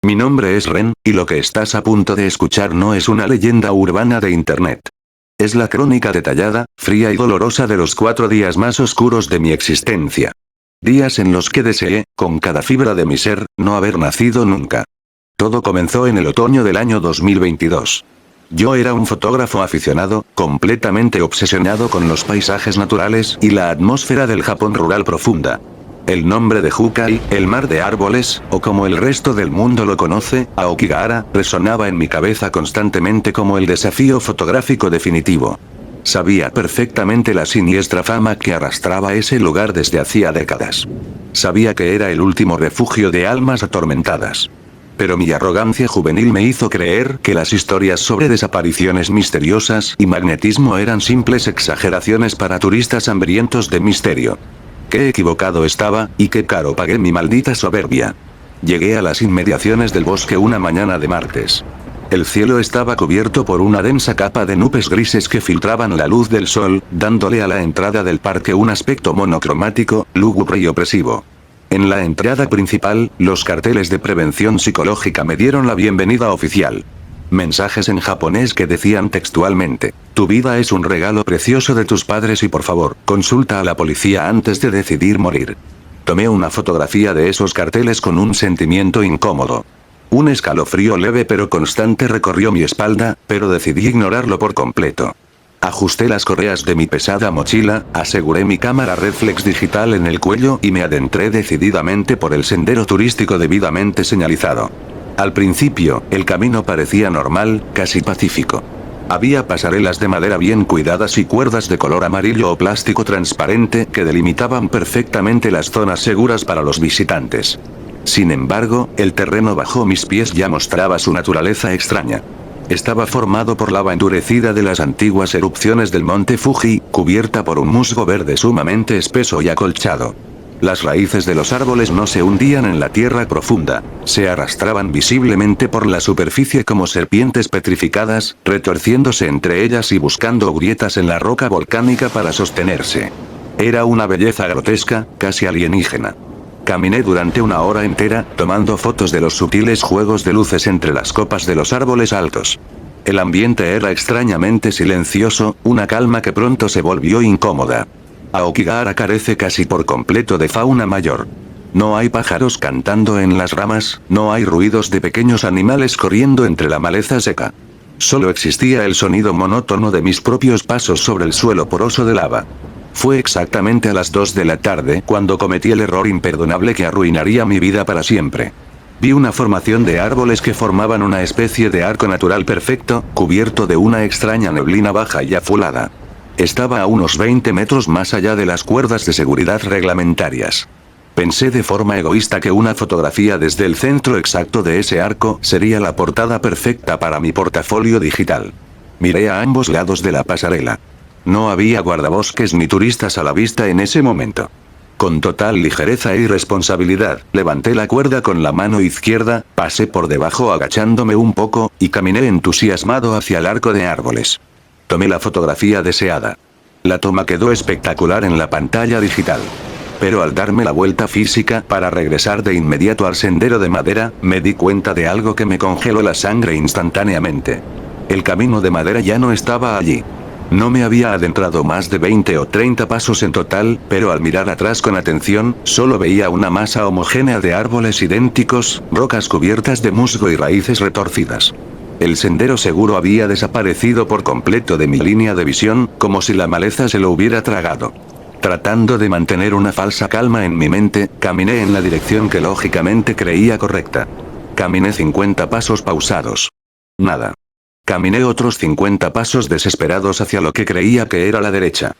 Mi nombre es Ren, y lo que estás a punto de escuchar no es una leyenda urbana de internet. Es la crónica detallada, fría y dolorosa de los 4 días más oscuros de mi existencia. Días en los que deseé, con cada fibra de mi ser, no haber nacido nunca. Todo comenzó en el otoño del año 2022. Yo era un fotógrafo aficionado, completamente obsesionado con los paisajes naturales y la atmósfera del Japón rural profunda. El nombre de Hukai, el mar de árboles, o como el resto del mundo lo conoce, Aokigahara, resonaba en mi cabeza constantemente como el desafío fotográfico definitivo. Sabía perfectamente la siniestra fama que arrastraba ese lugar desde hacía décadas. Sabía que era el último refugio de almas atormentadas. Pero mi arrogancia juvenil me hizo creer que las historias sobre desapariciones misteriosas y magnetismo eran simples exageraciones para turistas hambrientos de misterio. Qué equivocado estaba, y qué caro pagué mi maldita soberbia. Llegué a las inmediaciones del bosque una mañana de martes. El cielo estaba cubierto por una densa capa de nubes grises que filtraban la luz del sol, dándole a la entrada del parque un aspecto monocromático, lúgubre y opresivo. En la entrada principal, los carteles de prevención psicológica me dieron la bienvenida oficial. Mensajes en japonés que decían textualmente: tu vida es un regalo precioso de tus padres y por favor, consulta a la policía antes de decidir morir. Tomé una fotografía de esos carteles con un sentimiento incómodo. Un escalofrío leve pero constante recorrió mi espalda, pero decidí ignorarlo por completo. Ajusté las correas de mi pesada mochila, aseguré mi cámara reflex digital en el cuello y me adentré decididamente por el sendero turístico debidamente señalizado. Al principio, el camino parecía normal, casi pacífico. Había pasarelas de madera bien cuidadas y cuerdas de color amarillo o plástico transparente que delimitaban perfectamente las zonas seguras para los visitantes. Sin embargo, el terreno bajo mis pies ya mostraba su naturaleza extraña. Estaba formado por lava endurecida de las antiguas erupciones del monte Fuji, cubierta por un musgo verde sumamente espeso y acolchado. Las raíces de los árboles no se hundían en la tierra profunda, se arrastraban visiblemente por la superficie como serpientes petrificadas, retorciéndose entre ellas y buscando grietas en la roca volcánica para sostenerse. Era una belleza grotesca, casi alienígena. Caminé durante una hora entera, tomando fotos de los sutiles juegos de luces entre las copas de los árboles altos. El ambiente era extrañamente silencioso, una calma que pronto se volvió incómoda. Aokigahara carece casi por completo de fauna mayor. No hay pájaros cantando en las ramas, no hay ruidos de pequeños animales corriendo entre la maleza seca. Solo existía el sonido monótono de mis propios pasos sobre el suelo poroso de lava. Fue exactamente a las 2 de la tarde cuando cometí el error imperdonable que arruinaría mi vida para siempre. Vi una formación de árboles que formaban una especie de arco natural perfecto, cubierto de una extraña neblina baja y azulada. Estaba a unos 20 metros más allá de las cuerdas de seguridad reglamentarias. Pensé de forma egoísta que una fotografía desde el centro exacto de ese arco sería la portada perfecta para mi portafolio digital. Miré a ambos lados de la pasarela. No había guardabosques ni turistas a la vista en ese momento. Con total ligereza e irresponsabilidad, levanté la cuerda con la mano izquierda, pasé por debajo agachándome un poco, y caminé entusiasmado hacia el arco de árboles. Tomé la fotografía deseada. La toma quedó espectacular en la pantalla digital. Pero al darme la vuelta física para regresar de inmediato al sendero de madera, me di cuenta de algo que me congeló la sangre instantáneamente. El camino de madera ya no estaba allí. No me había adentrado más de 20 o 30 pasos en total, pero al mirar atrás con atención, solo veía una masa homogénea de árboles idénticos, rocas cubiertas de musgo y raíces retorcidas. El sendero seguro había desaparecido por completo de mi línea de visión, como si la maleza se lo hubiera tragado. Tratando de mantener una falsa calma en mi mente, caminé en la dirección que lógicamente creía correcta. Caminé 50 pasos pausados. Nada. Caminé otros 50 pasos desesperados hacia lo que creía que era la derecha.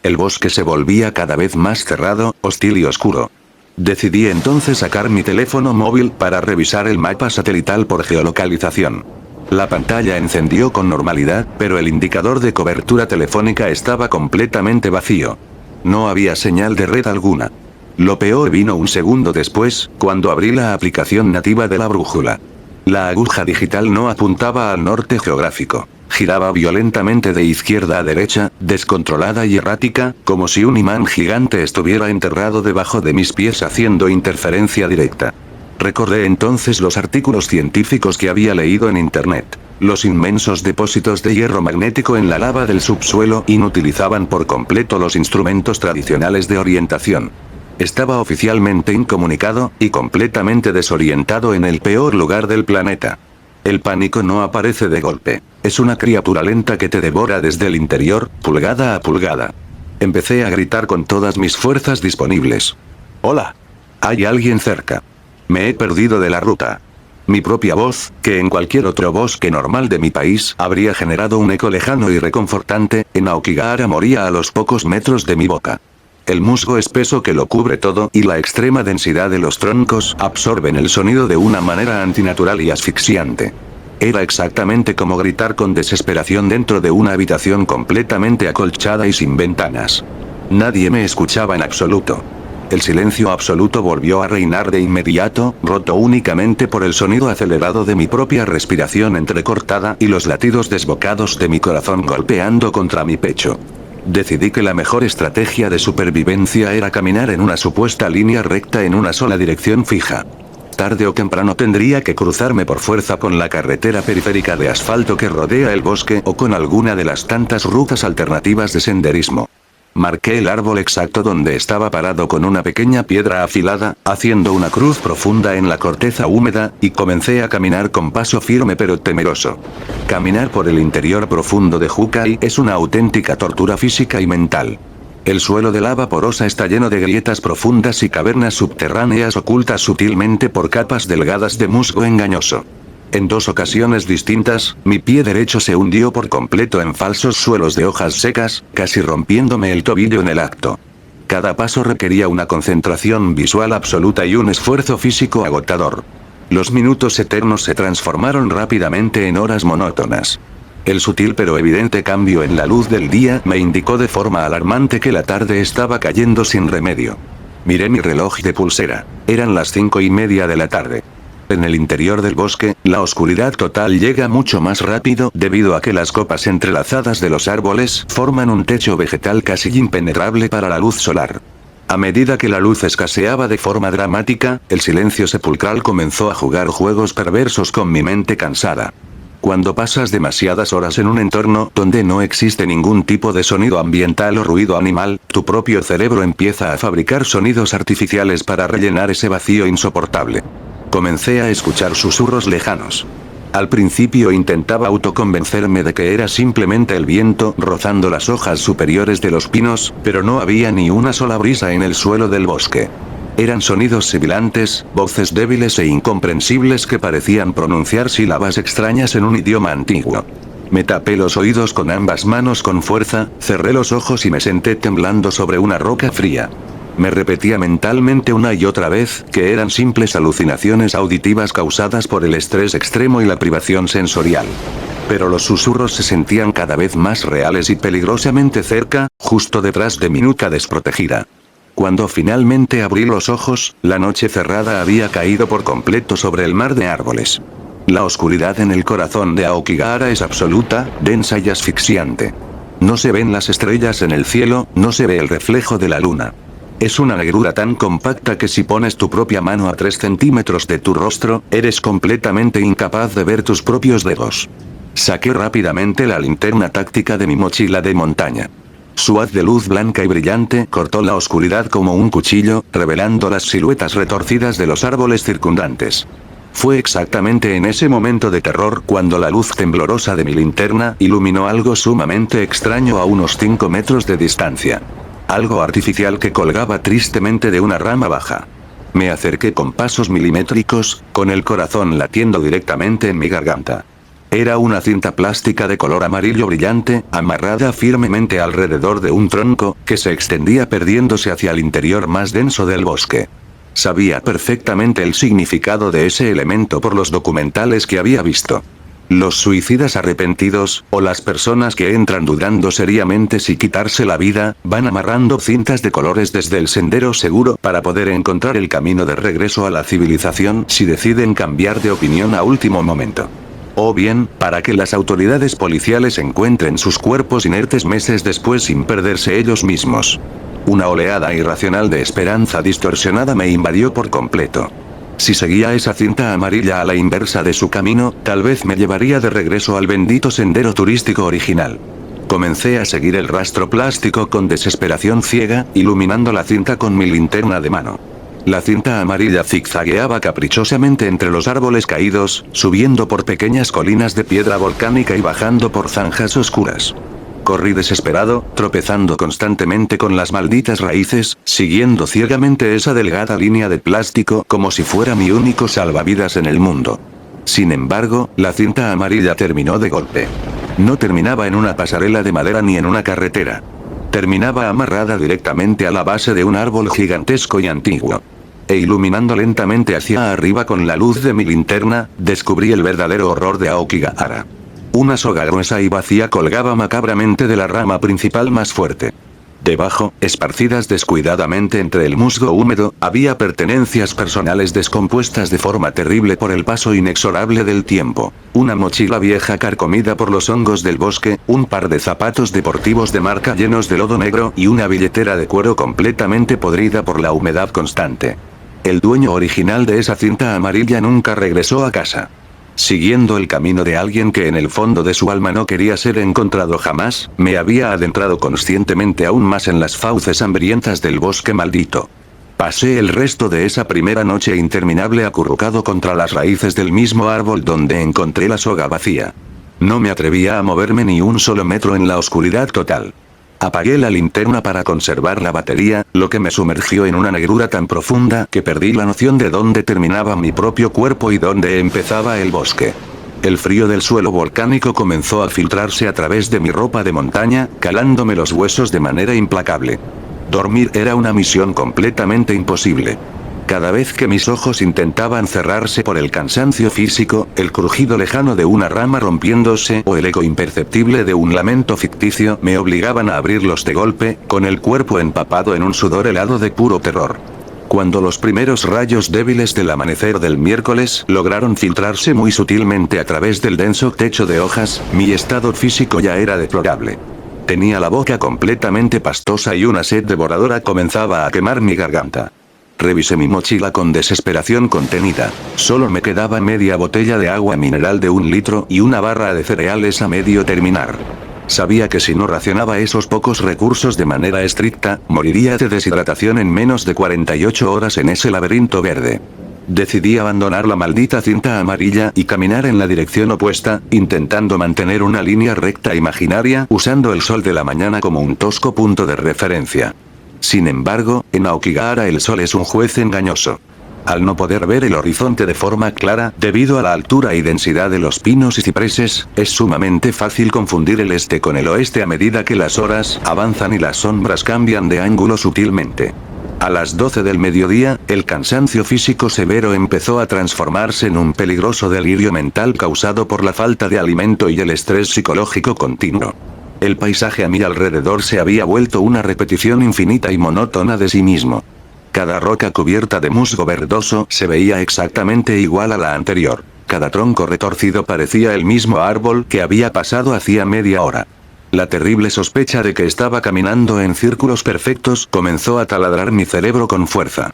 El bosque se volvía cada vez más cerrado, hostil y oscuro. Decidí entonces sacar mi teléfono móvil para revisar el mapa satelital por geolocalización. La pantalla encendió con normalidad, pero el indicador de cobertura telefónica estaba completamente vacío. No había señal de red alguna. Lo peor vino un segundo después, cuando abrí la aplicación nativa de la brújula. La aguja digital no apuntaba al norte geográfico. Giraba violentamente de izquierda a derecha, descontrolada y errática, como si un imán gigante estuviera enterrado debajo de mis pies haciendo interferencia directa. Recordé entonces los artículos científicos que había leído en internet. Los inmensos depósitos de hierro magnético en la lava del subsuelo inutilizaban por completo los instrumentos tradicionales de orientación. Estaba oficialmente incomunicado, y completamente desorientado en el peor lugar del planeta. El pánico no aparece de golpe. Es una criatura lenta que te devora desde el interior, pulgada a pulgada. Empecé a gritar con todas mis fuerzas disponibles. ¡Hola! ¿Hay alguien cerca? Me he perdido de la ruta. Mi propia voz, que en cualquier otro bosque normal de mi país habría generado un eco lejano y reconfortante, en Aokigahara moría a los pocos metros de mi boca. El musgo espeso que lo cubre todo y la extrema densidad de los troncos absorben el sonido de una manera antinatural y asfixiante. Era exactamente como gritar con desesperación dentro de una habitación completamente acolchada y sin ventanas. Nadie me escuchaba en absoluto. El silencio absoluto volvió a reinar de inmediato, roto únicamente por el sonido acelerado de mi propia respiración entrecortada y los latidos desbocados de mi corazón golpeando contra mi pecho. Decidí que la mejor estrategia de supervivencia era caminar en una supuesta línea recta en una sola dirección fija. Tarde o temprano tendría que cruzarme por fuerza con la carretera periférica de asfalto que rodea el bosque o con alguna de las tantas rutas alternativas de senderismo. Marqué el árbol exacto donde estaba parado con una pequeña piedra afilada, haciendo una cruz profunda en la corteza húmeda, y comencé a caminar con paso firme pero temeroso. Caminar por el interior profundo de Hukai es una auténtica tortura física y mental. El suelo de lava porosa está lleno de grietas profundas y cavernas subterráneas ocultas sutilmente por capas delgadas de musgo engañoso. En 2 ocasiones distintas, mi pie derecho se hundió por completo en falsos suelos de hojas secas, casi rompiéndome el tobillo en el acto. Cada paso requería una concentración visual absoluta y un esfuerzo físico agotador. Los minutos eternos se transformaron rápidamente en horas monótonas. El sutil pero evidente cambio en la luz del día me indicó de forma alarmante que la tarde estaba cayendo sin remedio. Miré mi reloj de pulsera. Eran las 5:30 de la tarde. En el interior del bosque, la oscuridad total llega mucho más rápido debido a que las copas entrelazadas de los árboles forman un techo vegetal casi impenetrable para la luz solar. A medida que la luz escaseaba de forma dramática, el silencio sepulcral comenzó a jugar juegos perversos con mi mente cansada. Cuando pasas demasiadas horas en un entorno donde no existe ningún tipo de sonido ambiental o ruido animal, tu propio cerebro empieza a fabricar sonidos artificiales para rellenar ese vacío insoportable. Comencé a escuchar susurros lejanos. Al principio intentaba autoconvencerme de que era simplemente el viento rozando las hojas superiores de los pinos, pero no había ni una sola brisa en el suelo del bosque. Eran sonidos sibilantes, voces débiles e incomprensibles que parecían pronunciar sílabas extrañas en un idioma antiguo. Me tapé los oídos con ambas manos con fuerza, cerré los ojos y me senté temblando sobre una roca fría. Me repetía mentalmente una y otra vez que eran simples alucinaciones auditivas causadas por el estrés extremo y la privación sensorial. Pero los susurros se sentían cada vez más reales y peligrosamente cerca, justo detrás de mi nuca desprotegida. Cuando finalmente abrí los ojos, la noche cerrada había caído por completo sobre el mar de árboles. La oscuridad en el corazón de Aokigahara es absoluta, densa y asfixiante. No se ven las estrellas en el cielo, no se ve el reflejo de la luna. Es una negrura tan compacta que si pones tu propia mano a 3 centímetros de tu rostro, eres completamente incapaz de ver tus propios dedos. Saqué rápidamente la linterna táctica de mi mochila de montaña. Su haz de luz blanca y brillante cortó la oscuridad como un cuchillo, revelando las siluetas retorcidas de los árboles circundantes. Fue exactamente en ese momento de terror cuando la luz temblorosa de mi linterna iluminó algo sumamente extraño a unos 5 metros de distancia. Algo artificial que colgaba tristemente de una rama baja. Me acerqué con pasos milimétricos, con el corazón latiendo directamente en mi garganta. Era una cinta plástica de color amarillo brillante, amarrada firmemente alrededor de un tronco, que se extendía perdiéndose hacia el interior más denso del bosque. Sabía perfectamente el significado de ese elemento por los documentales que había visto. Los suicidas arrepentidos, o las personas que entran dudando seriamente si quitarse la vida, van amarrando cintas de colores desde el sendero seguro para poder encontrar el camino de regreso a la civilización si deciden cambiar de opinión a último momento. O bien, para que las autoridades policiales encuentren sus cuerpos inertes meses después sin perderse ellos mismos. Una oleada irracional de esperanza distorsionada me invadió por completo. Si seguía esa cinta amarilla a la inversa de su camino, tal vez me llevaría de regreso al bendito sendero turístico original. Comencé a seguir el rastro plástico con desesperación ciega, iluminando la cinta con mi linterna de mano. La cinta amarilla zigzagueaba caprichosamente entre los árboles caídos, subiendo por pequeñas colinas de piedra volcánica y bajando por zanjas oscuras. Corrí desesperado, tropezando constantemente con las malditas raíces, siguiendo ciegamente esa delgada línea de plástico como si fuera mi único salvavidas en el mundo. Sin embargo, la cinta amarilla terminó de golpe. No terminaba en una pasarela de madera ni en una carretera. Terminaba amarrada directamente a la base de un árbol gigantesco y antiguo. E iluminando lentamente hacia arriba con la luz de mi linterna, descubrí el verdadero horror de Aokigahara. Una soga gruesa y vacía colgaba macabramente de la rama principal más fuerte. Debajo, esparcidas descuidadamente entre el musgo húmedo, había pertenencias personales descompuestas de forma terrible por el paso inexorable del tiempo. Una mochila vieja carcomida por los hongos del bosque, un par de zapatos deportivos de marca llenos de lodo negro y una billetera de cuero completamente podrida por la humedad constante. El dueño original de esa cinta amarilla nunca regresó a casa. Siguiendo el camino de alguien que en el fondo de su alma no quería ser encontrado jamás, me había adentrado conscientemente aún más en las fauces hambrientas del bosque maldito. Pasé el resto de esa primera noche interminable acurrucado contra las raíces del mismo árbol donde encontré la soga vacía. No me atrevía a moverme ni un solo metro en la oscuridad total. Apagué la linterna para conservar la batería, lo que me sumergió en una negrura tan profunda que perdí la noción de dónde terminaba mi propio cuerpo y dónde empezaba el bosque. El frío del suelo volcánico comenzó a filtrarse a través de mi ropa de montaña, calándome los huesos de manera implacable. Dormir era una misión completamente imposible. Cada vez que mis ojos intentaban cerrarse por el cansancio físico, el crujido lejano de una rama rompiéndose o el eco imperceptible de un lamento ficticio me obligaban a abrirlos de golpe, con el cuerpo empapado en un sudor helado de puro terror. Cuando los primeros rayos débiles del amanecer del miércoles lograron filtrarse muy sutilmente a través del denso techo de hojas, mi estado físico ya era deplorable. Tenía la boca completamente pastosa y una sed devoradora comenzaba a quemar mi garganta. Revisé mi mochila con desesperación contenida. Solo me quedaba media botella de agua mineral de 1 litro y una barra de cereales a medio terminar. Sabía que si no racionaba esos pocos recursos de manera estricta, moriría de deshidratación en menos de 48 horas en ese laberinto verde. Decidí abandonar la maldita cinta amarilla y caminar en la dirección opuesta, intentando mantener una línea recta imaginaria usando el sol de la mañana como un tosco punto de referencia. Sin embargo, en Aokigahara el sol es un juez engañoso. Al no poder ver el horizonte de forma clara, debido a la altura y densidad de los pinos y cipreses, es sumamente fácil confundir el este con el oeste a medida que las horas avanzan y las sombras cambian de ángulo sutilmente. A las 12 del mediodía, el cansancio físico severo empezó a transformarse en un peligroso delirio mental causado por la falta de alimento y el estrés psicológico continuo. El paisaje a mi alrededor se había vuelto una repetición infinita y monótona de sí mismo. Cada roca cubierta de musgo verdoso se veía exactamente igual a la anterior. Cada tronco retorcido parecía el mismo árbol que había pasado hacía media hora. La terrible sospecha de que estaba caminando en círculos perfectos comenzó a taladrar mi cerebro con fuerza.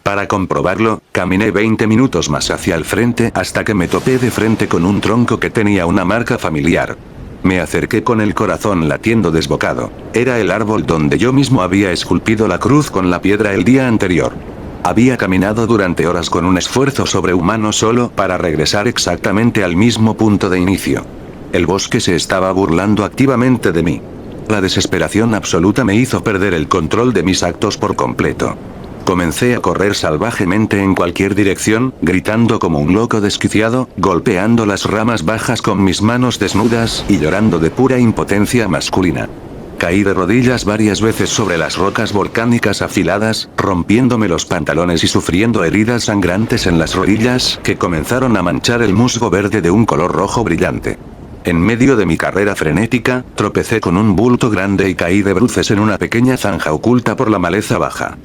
Para comprobarlo, caminé 20 minutos más hacia el frente hasta que me topé de frente con un tronco que tenía una marca familiar. Me acerqué con el corazón latiendo desbocado. Era el árbol donde yo mismo había esculpido la cruz con la piedra el día anterior. Había caminado durante horas con un esfuerzo sobrehumano solo para regresar exactamente al mismo punto de inicio. El bosque se estaba burlando activamente de mí. La desesperación absoluta me hizo perder el control de mis actos por completo. Comencé a correr salvajemente en cualquier dirección, gritando como un loco desquiciado, golpeando las ramas bajas con mis manos desnudas y llorando de pura impotencia masculina. Caí de rodillas varias veces sobre las rocas volcánicas afiladas, rompiéndome los pantalones y sufriendo heridas sangrantes en las rodillas que comenzaron a manchar el musgo verde de un color rojo brillante. En medio de mi carrera frenética, tropecé con un bulto grande y caí de bruces en una pequeña zanja oculta por la maleza baja.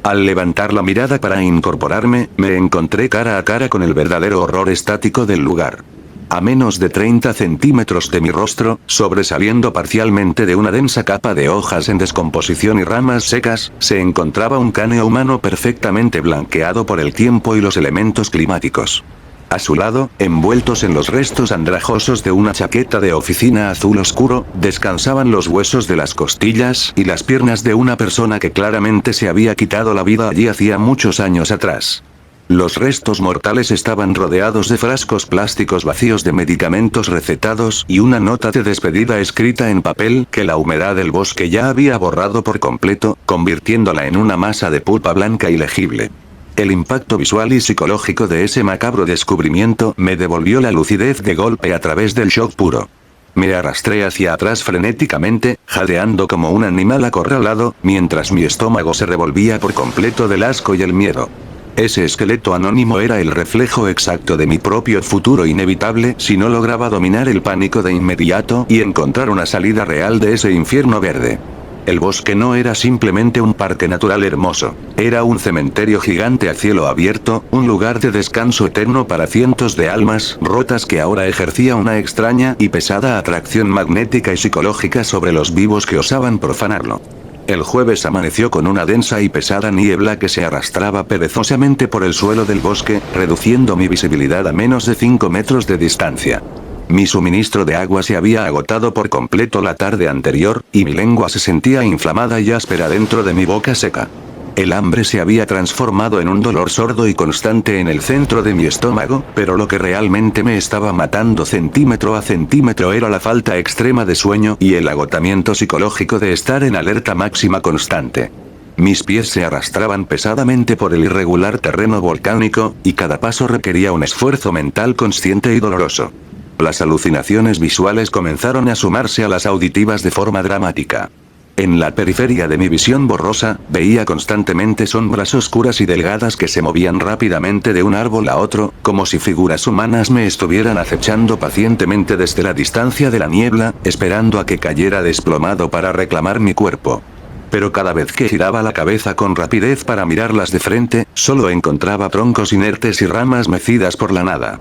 Al levantar la mirada para incorporarme, me encontré cara a cara con el verdadero horror estático del lugar. A menos de 30 centímetros de mi rostro, sobresaliendo parcialmente de una densa capa de hojas en descomposición y ramas secas, se encontraba un cráneo humano perfectamente blanqueado por el tiempo y los elementos climáticos. A su lado, envueltos en los restos andrajosos de una chaqueta de oficina azul oscuro, descansaban los huesos de las costillas y las piernas de una persona que claramente se había quitado la vida allí hacía muchos años atrás. Los restos mortales estaban rodeados de frascos plásticos vacíos de medicamentos recetados y una nota de despedida escrita en papel que la humedad del bosque ya había borrado por completo, convirtiéndola en una masa de pulpa blanca ilegible. El impacto visual y psicológico de ese macabro descubrimiento me devolvió la lucidez de golpe a través del shock puro. Me arrastré hacia atrás frenéticamente, jadeando como un animal acorralado, mientras mi estómago se revolvía por completo del asco y el miedo. Ese esqueleto anónimo era el reflejo exacto de mi propio futuro inevitable si no lograba dominar el pánico de inmediato y encontrar una salida real de ese infierno verde. El bosque no era simplemente un parque natural hermoso, era un cementerio gigante a cielo abierto, un lugar de descanso eterno para cientos de almas rotas que ahora ejercía una extraña y pesada atracción magnética y psicológica sobre los vivos que osaban profanarlo. El jueves amaneció con una densa y pesada niebla que se arrastraba perezosamente por el suelo del bosque, reduciendo mi visibilidad a menos de 5 metros de distancia. Mi suministro de agua se había agotado por completo la tarde anterior, y mi lengua se sentía inflamada y áspera dentro de mi boca seca. El hambre se había transformado en un dolor sordo y constante en el centro de mi estómago, pero lo que realmente me estaba matando centímetro a centímetro era la falta extrema de sueño y el agotamiento psicológico de estar en alerta máxima constante. Mis pies se arrastraban pesadamente por el irregular terreno volcánico, y cada paso requería un esfuerzo mental consciente y doloroso. Las alucinaciones visuales comenzaron a sumarse a las auditivas de forma dramática. En la periferia de mi visión borrosa, veía constantemente sombras oscuras y delgadas que se movían rápidamente de un árbol a otro, como si figuras humanas me estuvieran acechando pacientemente desde la distancia de la niebla, esperando a que cayera desplomado para reclamar mi cuerpo. Pero cada vez que giraba la cabeza con rapidez para mirarlas de frente, solo encontraba troncos inertes y ramas mecidas por la nada.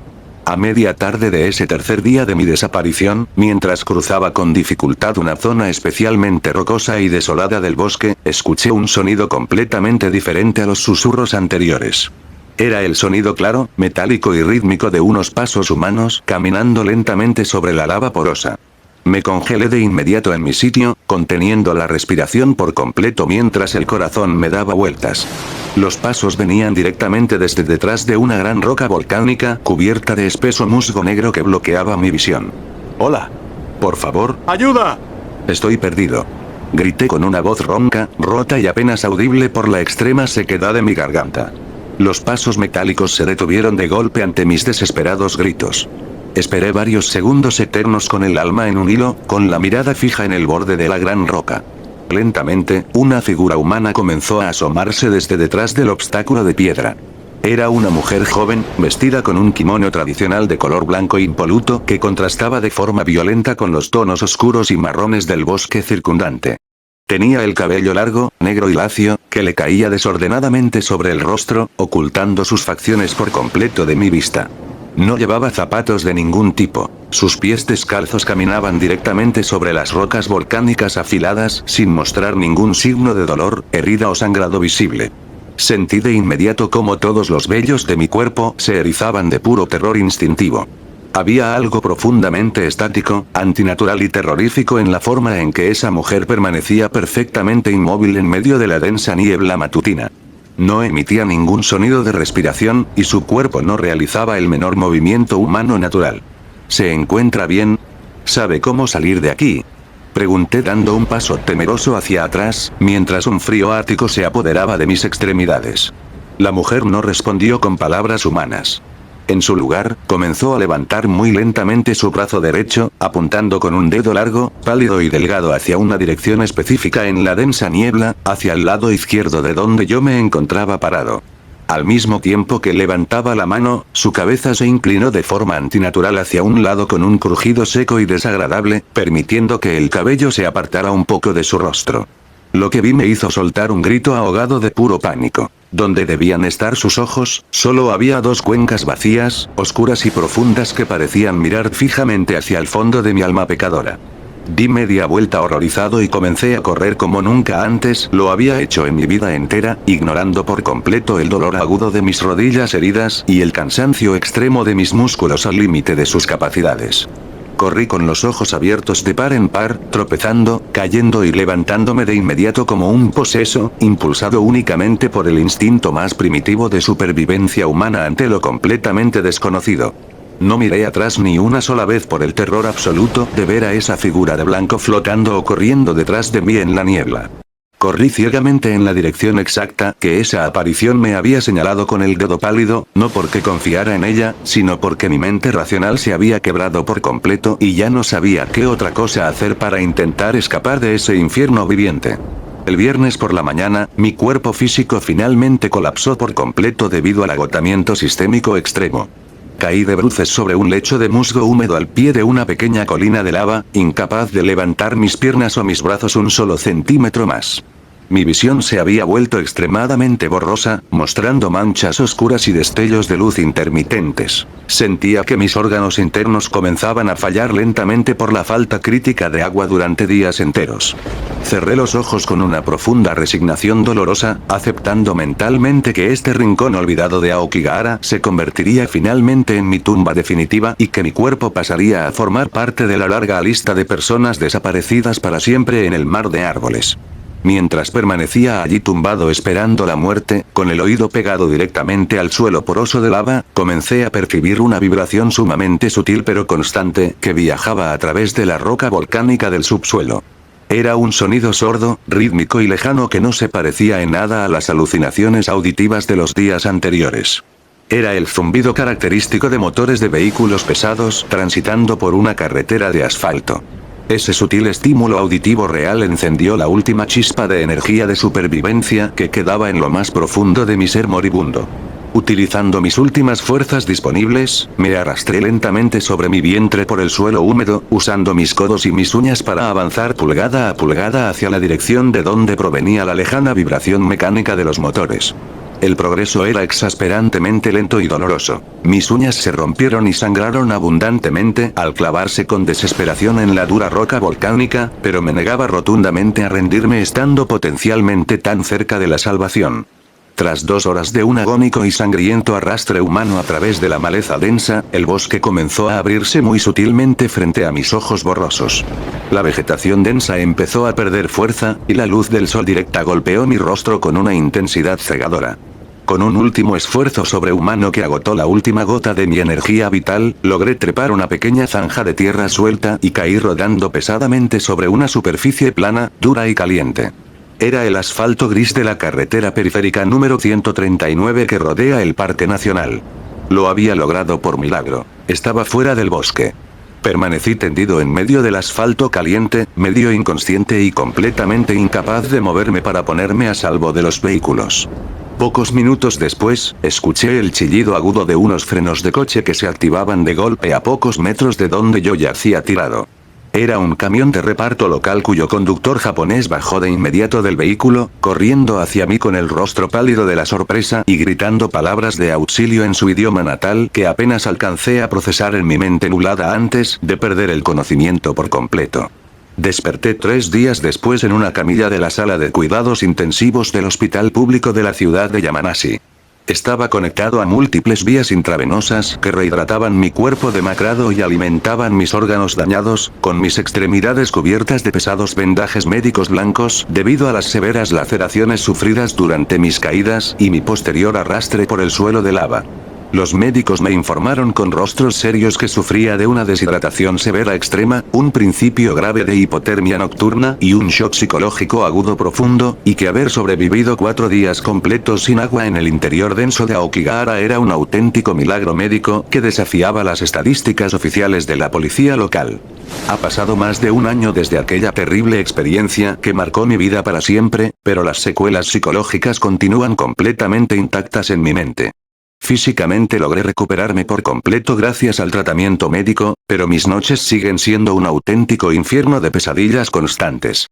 A media tarde de ese tercer día de mi desaparición, mientras cruzaba con dificultad una zona especialmente rocosa y desolada del bosque, escuché un sonido completamente diferente a los susurros anteriores. Era el sonido claro, metálico y rítmico de unos pasos humanos caminando lentamente sobre la lava porosa. Me congelé de inmediato en mi sitio, conteniendo la respiración por completo mientras el corazón me daba vueltas. Los pasos venían directamente desde detrás de una gran roca volcánica cubierta de espeso musgo negro que bloqueaba mi visión. «Hola. Por favor. ¡Ayuda! Estoy perdido», grité con una voz ronca, rota y apenas audible por la extrema sequedad de mi garganta. Los pasos metálicos se detuvieron de golpe ante mis desesperados gritos. Esperé varios segundos eternos con el alma en un hilo, con la mirada fija en el borde de la gran roca. Lentamente, una figura humana comenzó a asomarse desde detrás del obstáculo de piedra. Era una mujer joven, vestida con un kimono tradicional de color blanco impoluto que contrastaba de forma violenta con los tonos oscuros y marrones del bosque circundante. Tenía el cabello largo, negro y lacio, que le caía desordenadamente sobre el rostro, ocultando sus facciones por completo de mi vista. No llevaba zapatos de ningún tipo. Sus pies descalzos caminaban directamente sobre las rocas volcánicas afiladas, sin mostrar ningún signo de dolor, herida o sangrado visible. Sentí de inmediato cómo todos los vellos de mi cuerpo se erizaban de puro terror instintivo. Había algo profundamente estático, antinatural y terrorífico en la forma en que esa mujer permanecía perfectamente inmóvil en medio de la densa niebla matutina. No emitía ningún sonido de respiración, y su cuerpo no realizaba el menor movimiento humano natural. ¿Se encuentra bien? ¿Sabe cómo salir de aquí?, pregunté dando un paso temeroso hacia atrás, mientras un frío ático se apoderaba de mis extremidades. La mujer no respondió con palabras humanas. En su lugar, comenzó a levantar muy lentamente su brazo derecho, apuntando con un dedo largo, pálido y delgado hacia una dirección específica en la densa niebla, hacia el lado izquierdo de donde yo me encontraba parado. Al mismo tiempo que levantaba la mano, su cabeza se inclinó de forma antinatural hacia un lado con un crujido seco y desagradable, permitiendo que el cabello se apartara un poco de su rostro. Lo que vi me hizo soltar un grito ahogado de puro pánico. Donde debían estar sus ojos, solo había dos cuencas vacías, oscuras y profundas que parecían mirar fijamente hacia el fondo de mi alma pecadora. Di media vuelta horrorizado y comencé a correr como nunca antes lo había hecho en mi vida entera, ignorando por completo el dolor agudo de mis rodillas heridas y el cansancio extremo de mis músculos al límite de sus capacidades. Corrí con los ojos abiertos de par en par, tropezando, cayendo y levantándome de inmediato como un poseso, impulsado únicamente por el instinto más primitivo de supervivencia humana ante lo completamente desconocido. No miré atrás ni una sola vez por el terror absoluto de ver a esa figura de blanco flotando o corriendo detrás de mí en la niebla. Corrí ciegamente en la dirección exacta que esa aparición me había señalado con el dedo pálido, no porque confiara en ella, sino porque mi mente racional se había quebrado por completo y ya no sabía qué otra cosa hacer para intentar escapar de ese infierno viviente. El viernes por la mañana, mi cuerpo físico finalmente colapsó por completo debido al agotamiento sistémico extremo. Caí de bruces sobre un lecho de musgo húmedo al pie de una pequeña colina de lava, incapaz de levantar mis piernas o mis brazos un solo centímetro más. Mi visión se había vuelto extremadamente borrosa, mostrando manchas oscuras y destellos de luz intermitentes. Sentía que mis órganos internos comenzaban a fallar lentamente por la falta crítica de agua durante días enteros. Cerré los ojos con una profunda resignación dolorosa, aceptando mentalmente que este rincón olvidado de Aokigahara se convertiría finalmente en mi tumba definitiva y que mi cuerpo pasaría a formar parte de la larga lista de personas desaparecidas para siempre en el mar de árboles. Mientras permanecía allí tumbado esperando la muerte, con el oído pegado directamente al suelo poroso de lava, comencé a percibir una vibración sumamente sutil pero constante, que viajaba a través de la roca volcánica del subsuelo. Era un sonido sordo, rítmico y lejano que no se parecía en nada a las alucinaciones auditivas de los días anteriores. Era el zumbido característico de motores de vehículos pesados transitando por una carretera de asfalto. Ese sutil estímulo auditivo real encendió la última chispa de energía de supervivencia que quedaba en lo más profundo de mi ser moribundo. Utilizando mis últimas fuerzas disponibles, me arrastré lentamente sobre mi vientre por el suelo húmedo, usando mis codos y mis uñas para avanzar pulgada a pulgada hacia la dirección de donde provenía la lejana vibración mecánica de los motores. El progreso era exasperantemente lento y doloroso. Mis uñas se rompieron y sangraron abundantemente al clavarse con desesperación en la dura roca volcánica, pero me negaba rotundamente a rendirme estando potencialmente tan cerca de la salvación. Tras 2 horas de un agónico y sangriento arrastre humano a través de la maleza densa, el bosque comenzó a abrirse muy sutilmente frente a mis ojos borrosos. La vegetación densa empezó a perder fuerza, y la luz del sol directa golpeó mi rostro con una intensidad cegadora. Con un último esfuerzo sobrehumano que agotó la última gota de mi energía vital, logré trepar una pequeña zanja de tierra suelta y caí rodando pesadamente sobre una superficie plana, dura y caliente. Era el asfalto gris de la carretera periférica número 139 que rodea el Parque Nacional. Lo había logrado por milagro. Estaba fuera del bosque. Permanecí tendido en medio del asfalto caliente, medio inconsciente y completamente incapaz de moverme para ponerme a salvo de los vehículos. Pocos minutos después, escuché el chillido agudo de unos frenos de coche que se activaban de golpe a pocos metros de donde yo yacía tirado. Era un camión de reparto local cuyo conductor japonés bajó de inmediato del vehículo, corriendo hacia mí con el rostro pálido de la sorpresa y gritando palabras de auxilio en su idioma natal que apenas alcancé a procesar en mi mente nublada antes de perder el conocimiento por completo. Desperté 3 días después en una camilla de la sala de cuidados intensivos del hospital público de la ciudad de Yamanashi. Estaba conectado a múltiples vías intravenosas que rehidrataban mi cuerpo demacrado y alimentaban mis órganos dañados, con mis extremidades cubiertas de pesados vendajes médicos blancos debido a las severas laceraciones sufridas durante mis caídas y mi posterior arrastre por el suelo de lava. Los médicos me informaron con rostros serios que sufría de una deshidratación severa extrema, un principio grave de hipotermia nocturna y un shock psicológico agudo profundo, y que haber sobrevivido 4 días completos sin agua en el interior denso de Aokigahara era un auténtico milagro médico que desafiaba las estadísticas oficiales de la policía local. Ha pasado más de 1 año desde aquella terrible experiencia que marcó mi vida para siempre, pero las secuelas psicológicas continúan completamente intactas en mi mente. Físicamente logré recuperarme por completo gracias al tratamiento médico, pero mis noches siguen siendo un auténtico infierno de pesadillas constantes.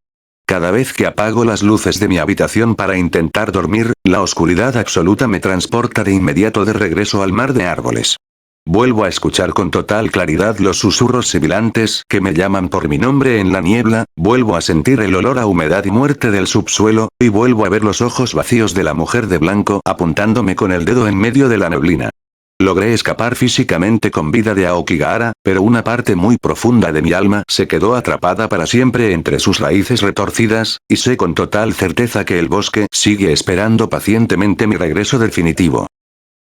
Cada vez que apago las luces de mi habitación para intentar dormir, la oscuridad absoluta me transporta de inmediato de regreso al mar de árboles. Vuelvo a escuchar con total claridad los susurros sibilantes que me llaman por mi nombre en la niebla, vuelvo a sentir el olor a humedad y muerte del subsuelo, y vuelvo a ver los ojos vacíos de la mujer de blanco apuntándome con el dedo en medio de la neblina. Logré escapar físicamente con vida de Aokigahara, pero una parte muy profunda de mi alma se quedó atrapada para siempre entre sus raíces retorcidas, y sé con total certeza que el bosque sigue esperando pacientemente mi regreso definitivo.